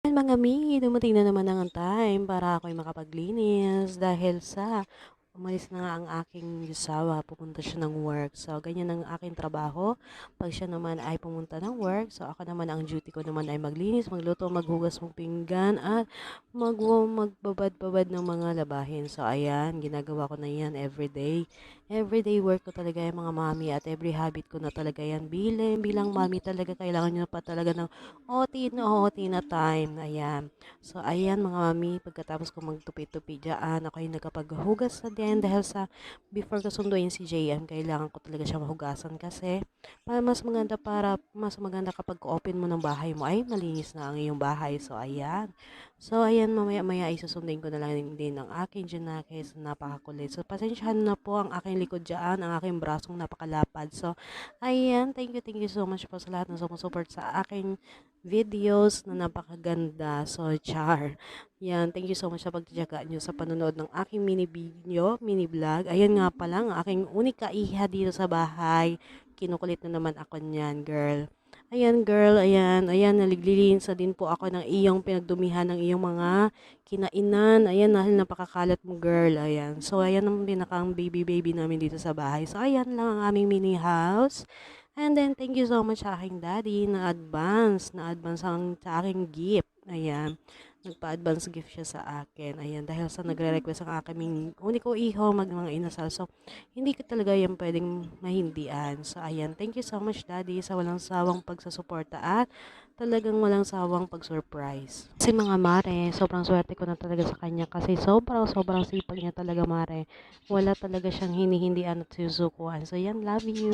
Ayan mga mi, dumating na naman ang time para ako'y makapaglinis dahil sa umalis na nga ang aking asawa, pupunta siya ng work. So, ganyan ang aking trabaho. Pag siya naman ay pumunta ng work, so ako naman ang duty ko naman ay maglinis, magluto, maghugas ng pinggan, at magbabad-babad ng mga labahin. So, ayan, ginagawa ko na yan everyday. Everyday work ko talaga yung mga mami at every habit ko na talaga yan. Bilang mami talaga, kailangan nyo pa talaga ng OT na time. Ayan. So, ayan mga mami, pagkatapos ko magtupi-tupi dyan, ako yung nagkapaghugas na din dahil sa before ko sunduin si JM, kailangan ko talaga siya mahugasan kasi para mas maganda kapag open mo ng bahay mo ay malinis na ang iyong bahay. So, ayan. So, ayan, mamaya-maya ay susundin ko na lang din ang aking Junakis na napakakulit. So, pasensyahan na po ang aking likod dyan, ang aking brasong napakalapad. So, ayan, thank you so much po sa lahat ng sumusupport sa aking videos na napakaganda. So, char. Yan, thank you so much sa pagtitiyaga nyo sa panonood ng aking mini video, mini vlog. Ayan nga pala, ang aking unika iha dito sa bahay. Kinukulit na naman ako niyan, girl. Ayan, girl, ayan, naliglilinis na din po ako ng iyong pinagdumihan ng iyong mga kinainan. Ayan, dahil napakakalat mo, girl. Ayan. So, ayan ang pinakang baby namin dito sa bahay. So, ayan lang ang aming mini house. And then, thank you so much sa aking daddy na advance sa aking gift. Ayan, nagpa-advance gift siya sa akin. Ayan, dahil sa nagre-request ang aking uniko iho mga inasal. So, hindi ko talaga yan pwedeng mahindian. So, ayan, thank you so much daddy sa walang sawang pagsusuporta at talagang walang sawang pag-surprise. Kasi mga mare, sobrang swerte ko na talaga sa kanya kasi sobrang sipag niya talaga mare. Wala talaga siyang hinihindian at susukuan. So, yan, love you.